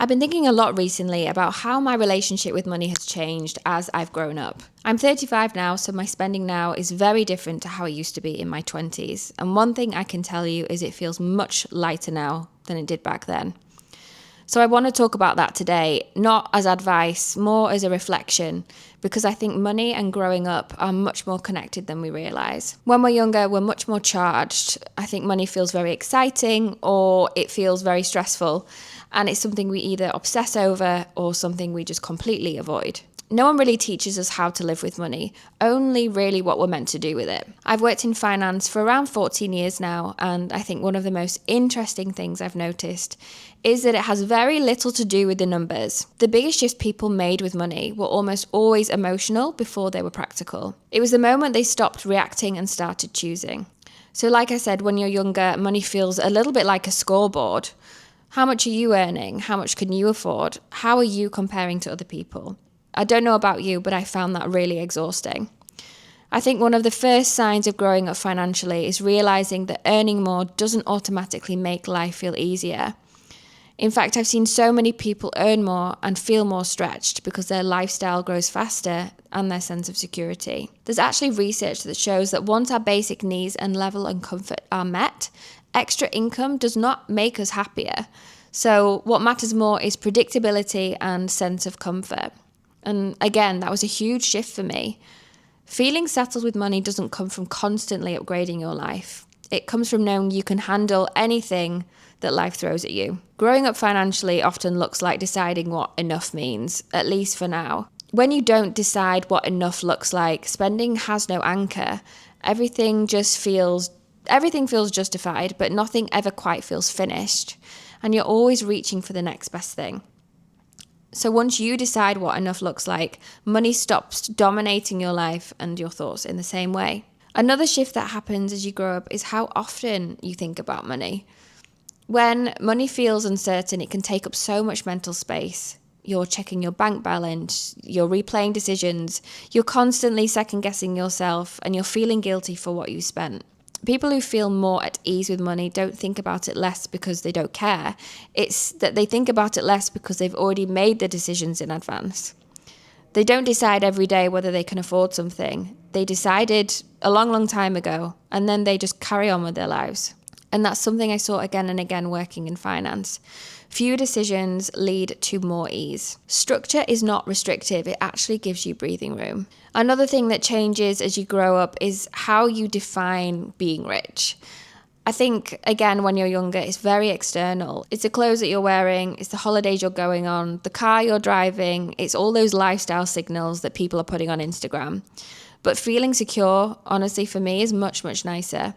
I've been thinking a lot recently about how my relationship with money has changed as I've grown up. I'm 35 now, so my spending now is very different to how it used to be in my 20s. And one thing I can tell you is it feels much lighter now than it did back then. So I want to talk about that today, not as advice, more as a reflection, because I think money and growing up are much more connected than we realise. When we're younger, we're much more charged. I think money feels very exciting or it feels very stressful, and it's something we either obsess over or something we just completely avoid. No one really teaches us how to live with money, only really what we're meant to do with it. I've worked in finance for around 14 years now, and I think one of the most interesting things I've noticed is that it has very little to do with the numbers. The biggest shifts people made with money were almost always emotional before they were practical. It was the moment they stopped reacting and started choosing. So like I said, when you're younger, money feels a little bit like a scoreboard. How much are you earning? How much can you afford? How are you comparing to other people? I don't know about you, but I found that really exhausting. I think one of the first signs of growing up financially is realizing that earning more doesn't automatically make life feel easier. In fact, I've seen so many people earn more and feel more stretched because their lifestyle grows faster and their sense of security. There's actually research that shows that once our basic needs and level and comfort are met, extra income does not make us happier. So what matters more is predictability and sense of comfort. And again, that was a huge shift for me. Feeling settled with money doesn't come from constantly upgrading your life. It comes from knowing you can handle anything that life throws at you. Growing up financially often looks like deciding what enough means, at least for now. When you don't decide what enough looks like, spending has no anchor. Everything feels justified, but nothing ever quite feels finished. And you're always reaching for the next best thing. So once you decide what enough looks like, money stops dominating your life and your thoughts in the same way. Another shift that happens as you grow up is how often you think about money. When money feels uncertain, it can take up so much mental space. You're checking your bank balance, you're replaying decisions, you're constantly second-guessing yourself, and you're feeling guilty for what you spent. People who feel more at ease with money don't think about it less because they don't care. It's that they think about it less because they've already made the decisions in advance. They don't decide every day whether they can afford something. They decided a long, long time ago, and then they just carry on with their lives. And that's something I saw again and again working in finance. Fewer decisions lead to more ease. Structure is not restrictive, it actually gives you breathing room. Another thing that changes as you grow up is how you define being rich. I think, again, when you're younger, it's very external. It's the clothes that you're wearing, it's the holidays you're going on, the car you're driving, it's all those lifestyle signals that people are putting on Instagram. But feeling secure, honestly, for me, is much, much nicer.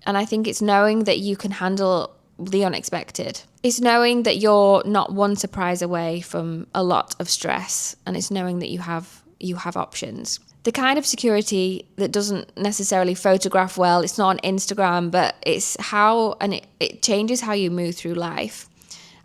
And I think it's knowing that you can handle the unexpected. It's knowing that you're not one surprise away from a lot of stress, and it's knowing that you have options. The kind of security that doesn't necessarily photograph well, it's not on Instagram, but it's how, and it changes how you move through life.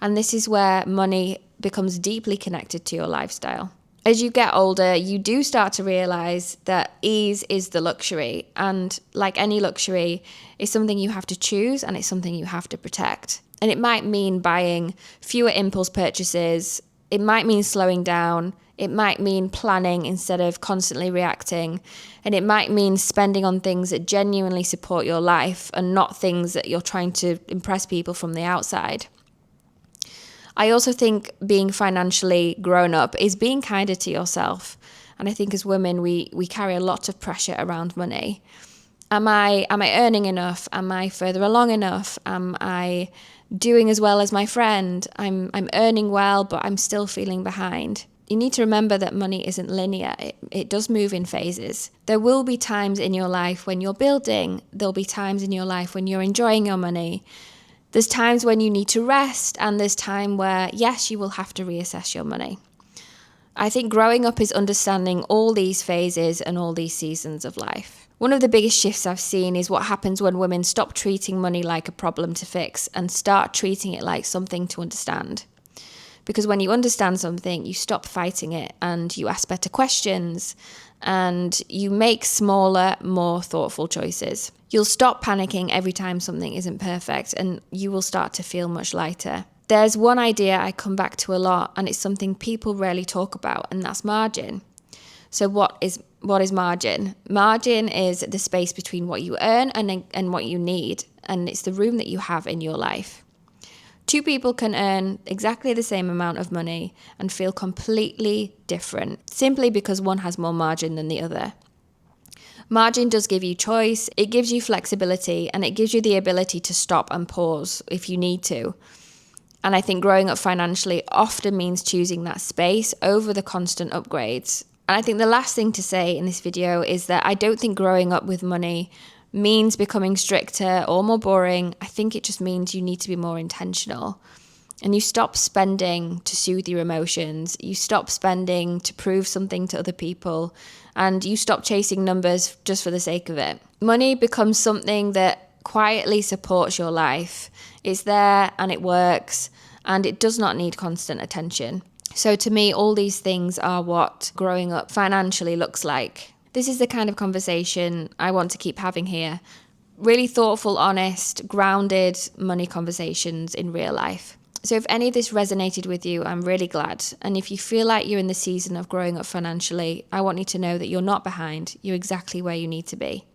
And this is where money becomes deeply connected to your lifestyle. As you get older, you do start to realize that ease is the luxury. And like any luxury, it's something you have to choose and it's something you have to protect. And it might mean buying fewer impulse purchases. It might mean slowing down. It might mean planning instead of constantly reacting. And it might mean spending on things that genuinely support your life and not things that you're trying to impress people from the outside. I also think being financially grown up is being kinder to yourself. And I think as women, we carry a lot of pressure around money. Am I earning enough? Am I further along enough? Am I doing as well as my friend? I'm earning well, but I'm still feeling behind. You need to remember that money isn't linear. It does move in phases. There will be times in your life when you're building. There'll be times in your life when you're enjoying your money. There's times when you need to rest, and there's time where, yes, you will have to reassess your money. I think growing up is understanding all these phases and all these seasons of life. One of the biggest shifts I've seen is what happens when women stop treating money like a problem to fix and start treating it like something to understand. Because when you understand something, you stop fighting it and you ask better questions and you make smaller, more thoughtful choices. You'll stop panicking every time something isn't perfect and you will start to feel much lighter. There's one idea I come back to a lot, and it's something people rarely talk about, and that's margin. So what is margin? Margin is the space between what you earn and what you need, and it's the room that you have in your life. Two people can earn exactly the same amount of money and feel completely different, simply because one has more margin than the other. Margin does give you choice, it gives you flexibility, and it gives you the ability to stop and pause if you need to. And I think growing up financially often means choosing that space over the constant upgrades. And I think the last thing to say in this video is that I don't think growing up with money means becoming stricter or more boring. I think it just means you need to be more intentional. And you stop spending to soothe your emotions. You stop spending to prove something to other people. And you stop chasing numbers just for the sake of it. Money becomes something that quietly supports your life. It's there and it works, and it does not need constant attention. So to me, all these things are what growing up financially looks like. This is the kind of conversation I want to keep having here. Really thoughtful, honest, grounded money conversations in real life. So if any of this resonated with you, I'm really glad. And if you feel like you're in the season of growing up financially, I want you to know that you're not behind. You're exactly where you need to be.